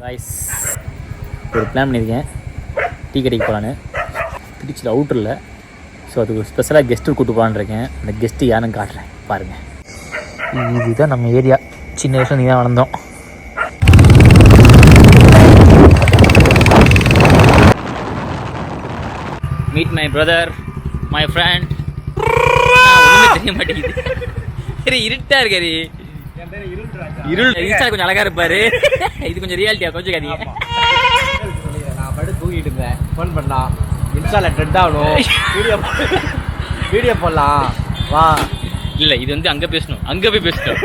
Guys ஒரு plan பண்ணியிருக்கேன், tea கடைக்கு போகலான்னு. திருச்சியில் அவுட்டரில். ஸோ அதுக்கு ஸ்பெஷலாக கெஸ்ட்டு கூப்பிட்டு போகலான்னு இருக்கேன். அந்த கெஸ்ட்டு யாருன்னு காட்டுறேன் பாருங்கள். இதுதான் நம்ம ஏரியா. சின்ன வயசில் நீங்கள் தான் வளர்ந்தோம். Meet my brother, my friend. ஒன்றுமே தெரிய மாட்டேங்குது. சரி இருட்டா இருக்காரு. இருள் இன்ஸ்டா கொஞ்சம் அழகா இருப்பாரு. இது கொஞ்சம் ரியாலிட்டியா கொஞ்சம் கதைங்க. நான் படுத்து தூங்கிட்டு இருந்தேன், ஃபோன் பண்ணா இன்ஸ்டால ட்ரெண்ட் ஆகணும், வீடியோ போடலாம் வா. இல்ல இது வந்து அங்க பேசணும், அங்க போய் பேசணும்.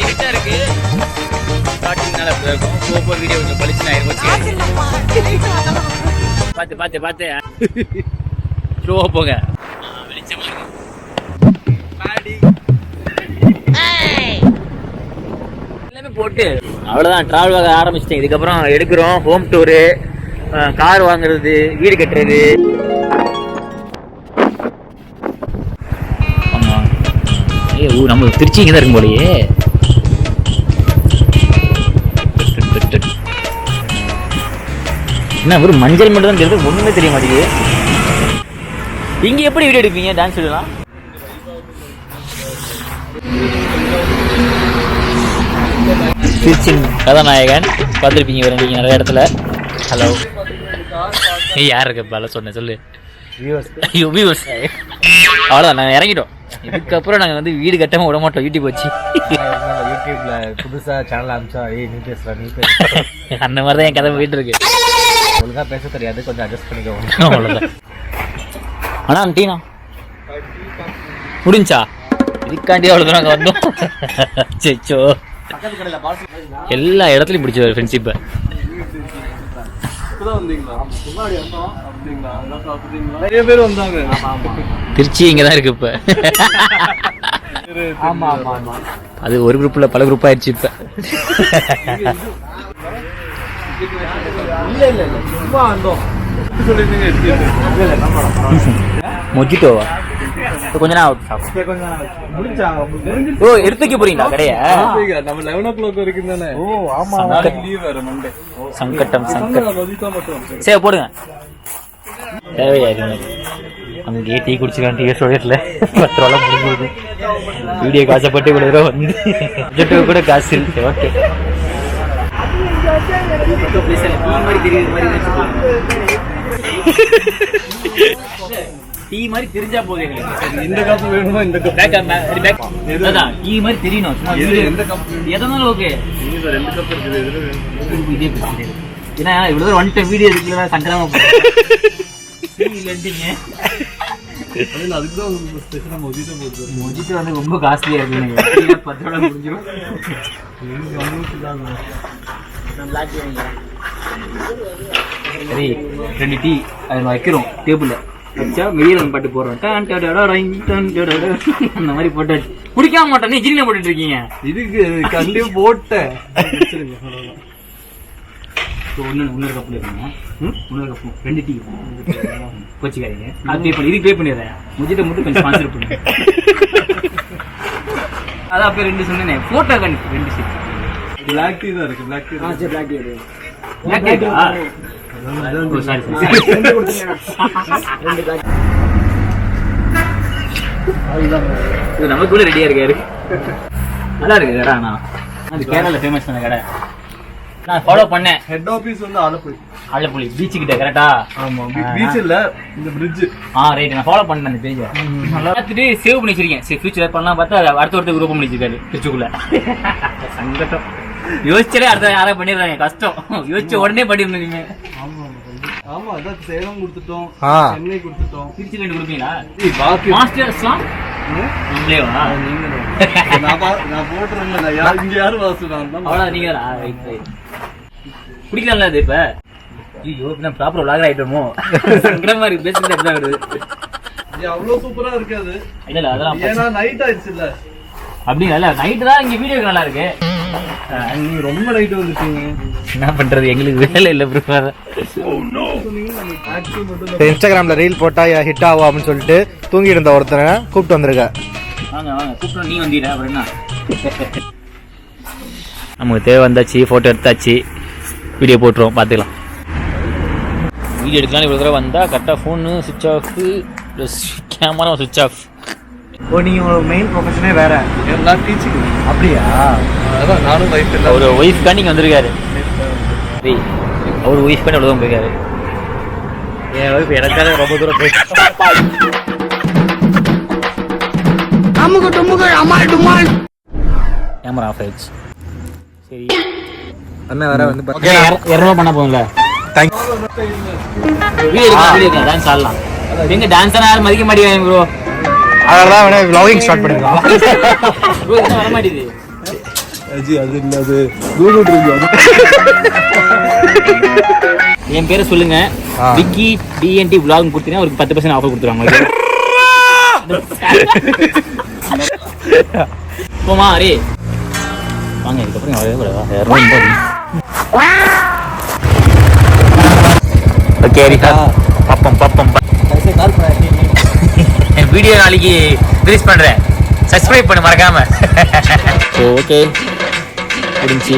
இருட்டா இருக்கு, ஸ்டார்டிங்னால அப்படி இருக்கும். போக வீடியோ கொஞ்சம் பளிச்சுன்னு ஆயிரும். பார்த்து பார்த்து பார்த்து ஸ்லோவா போங்க. வெளிச்சமா இருக்கு. எல்லாமே போட்டு அவ்வளோதான். ட்ராவல் ஆக ஆரம்பிச்சிட்டேன். இதுக்கப்புறம் எடுக்கிறோம் ஹோம் டூரு, கார் வாங்குறது, வீடு கட்டுறது. ஆமாம், நம்ம திருச்சி இங்கே தான் இருக்கும் போலையே. என்ன ஒரு மஞ்சள் மட்டும் தான் தெரியுது, ஒன்றுமே தெரிய மாட்டேங்குது. இங்கே எப்படி வீடியோ எடுப்பீங்க? டான்ஸ் வீடியோலாம் திருச்சின் கதாநாயகன் பார்த்துருப்பீங்க வேறு நீங்கள் நிறைய இடத்துல. ஹலோ, யார் இருக்கப்பா சொன்னேன் சொல்லு. ஐயோ வியூவர்ஸ், அவ்வளோதான், நாங்கள் இறங்கிட்டோம். இதுக்கப்புறம் நாங்கள் வந்து வீடு கட்டாமல் விட மாட்டோம். யூடியூப் வச்சு யூடியூப்ல புதுசாக சேனல் ஆரம்பிச்சா நீ பேசுகிறேன் நீ பேசுகிறேன் அந்த மாதிரி தான் என் கதை போயிட்டு இருக்கு. ஒழுங்காக பேச தெரியாது, கொஞ்சம் அட்ஜஸ்ட் பண்ணிக்கோங்க. அவ்வளோதான். ஆனால் டீனா முடிஞ்சா இதுக்காண்டி அவ்வளோ தூரம் நாங்கள் வந்தோம். சேச்சோ, எல்லா இடத்துலையும் பிடிச்ச ஃப்ரெண்ட்ஷிப்பை. நிறைய பேர் வந்தாங்க. திருச்சி இங்கே தான் இருக்கு இப்போ. அது ஒரு குரூப்பில் பல குரூப் ஆயிடுச்சு இப்போ. மொஜிட்டோவா கொஞ்ச நேரம் ஓ எடுத்துக்க போறீங்களா கடையா? நம்ம 11 o'clock வரைக்கும் தானே. ஓ ஆமா, லீவ் வேற மண்டே. சங்கட்டம் சரி போடுங்க. தேவையா அங்கேயே டீ குடிச்சுக்கலாம். டீ ஸ்டோரியத்தில் 10 ரூபா முடிஞ்சிருது. வீடியோ காசப்பட்டு இவ்வளோ தூரம் வந்து பட்ஜெட்டு கூட காசு இருக்கு. ஓகே டீ மாதிரி தெரிஞ்சா போதும். இந்த கப் வேணுமா? இந்த கப் டீ மாதிரி தெரியணும். எதனாலும் ஓகே. ரெண்டு கப் இருக்குது. இதே பிரச்சனை. ஏன்னா இவ்வளோ தூரம் வந்துட்டு வீடியோ இருக்குல்ல சங்கடமா இல்லைங்க. அதுக்குதான் ஸ்பெஷலாக மொஜிட்டோ வந்து ரொம்ப காஸ்ட்லியா இருக்கு. 10 ரூபா முடிஞ்சிடும். சரி 2 டீ அதில் வைக்கிறோம் டேபிளில் வச்சா வெளியில் பாட்டு போடுறோம். அந்த மாதிரி போட்டாச்சு. குடிக்காம மாட்டேன். நீ ஜில்ல போட்டுட்டு இருக்கீங்க. இதுக்கு கண்டிப்பாக போட்டேன். இன்னொரு கப்பில் இருக்குங்க. இன்னொரு கப்பு 2 டீ வச்சுக்காதீங்க. அது பே பண்ணி இதுக்கு பே பண்ணிடுறேன். முஜிட்ட மட்டும் கொஞ்சம் ஸ்பான்சர் பண்ணுங்க. அதான் அப்போ 2 சொன்னேன். ஃபோட்டோ கணக்கு 2 சீட். பிளாக் டீ தான் இருக்கு. பிளாக் டீ தான். சரி பிளாக் டீ எடு. பிளாக் டீ சாரி இது நமக்கு கூட ரெடியா இருக்காரு. நல்லா இருக்கு கடை. ஆனால் அது கேரளாவில் ஃபேமஸான கடை. நான் ஃபாலோ பண்ணேன். ஹெட் ஆஃபீஸ் வந்து ஆலப்புழி பீச் கிட்ட கரெக்டா? ஆமா, பீச் இல்ல இந்த பிரிட்ஜ். ரைட், நான் ஃபாலோ பண்ணேன் அந்த பேஜை. பார்த்துட்டு சேவ் பண்ணி வச்சிருக்கேன். சரி ஃபியூச்சர் பண்ணலாம் பார்த்தா அடுத்த குரூப் பண்ணி வச்சிருக்காரு திருச்சிக்குள்ள. சங்கடம். யோசிச்சாலே அடுத்த யாராவது பண்ணிடுறாங்க. கஷ்டம். யோசிச்ச உடனே பண்ணிருந்தீங்க. ஆமா, அதான் சேலம் கொடுத்துட்டோம், சென்னை கொடுத்துட்டோம். திருச்சி 2 கொடுப்பீங்களா? மாஸ்டர்ஸ்லாம் நம்மளேவா? நான் போட்டுறேன். இங்க யாரும் வாசுதான் அவ்வளோ நீங்க குடிக்கலாம்ல அது. இப்ப ஐயோ நான் ப்ராப்பர் விளாகர் ஆயிட்டோமோ சங்கடமா இருக்கு. பேசுறது அப்படிதான் வருது. அவ்வளோ சூப்பரா இருக்காது. இல்ல அதெல்லாம் ஏன்னா நைட் ஆயிடுச்சு இல்ல. அப்படிங்களா? நைட்டு தான் இங்க வீடியோ நல்லா இருக்கு. நீங்க ரொம்ப நைட்டு வந்துட்டீங்க. என்ன பண்றது, எங்களுக்கு வேலை இல்லை. இன்ஸ்டாகிராம்ல ரீல் போட்டா ஹிட் ஆகும் அப்படின்னு சொல்லிட்டு தூங்கிட்டு இருந்த ஒருத்தனை கூப்பிட்டு வந்திருக்க. வாங்க வாங்க கூப்பிட்டு நீ வந்தீர. அப்புறம் என்ன நமக்கு தேவை வந்தாச்சு, ஃபோட்டோ எடுத்தாச்சு, வீடியோ போட்டுருவோம், பார்த்துக்கலாம். வீடியோ எடுக்கலாம் இவ்வளோ தடவை வந்தால் கரெக்டாக ஃபோனு சுவிட்ச் ஆஃப் ப்ளஸ் கேமரா சுவிட்ச் ஆஃப். ஓ நீங்கள் மெயின் ப்ரொஃபஷனே வேறு? எல்லாம் டீச்சிங். அப்படியா? அதான் நானும் ஒய்ஃப் இல்லை. ஒரு ஒய்ஃப்காண்டி இங்கே வந்திருக்காரு. அவர் ஒய்ஃப்காண்டி அவ்வளோதான் போயிருக்காரு. என் ஒய்ஃப் எனக்காக ரொம்ப தூரம் போயிட்டு கேமரா ஆஃப் ஆயிடுச்சு. சரி அண்ணன் வேற வந்து ஓகே, 200 பண்ண போகும்ல. வீடியோ எடுக்கலாம், டான்ஸ் ஆடலாம். எங்க டான்ஸ் யாரும் மதிக்க மாட்டேங்கிறாங்க ப்ரோ. அதனால வேணா vlogging ஸ்டார்ட் பண்ணிருக்கோம். ப்ரோ என்ன வர மாட்டேங்குது. அது இல்ல, அது கூகுள் ரிவ்யூ. என் பேரை சொல்லுங்க, விக்கி டிஎன்டி vlog கொடுத்தீங்கன்னா ஒரு 10% ஆஃபர் கொடுத்துருவாங்க. போமா அரே வாங்க, இதுக்கப்புறம் வரவே கூடாதா? ஓகே ரிகா, பாப்பம் பாப்பம். என் வீடியோ நாளைக்கு ரிலீஸ் பண்ணுறேன், சப்ஸ்கிரைப் பண்ணு மறக்காம. ஓகே புரிஞ்சு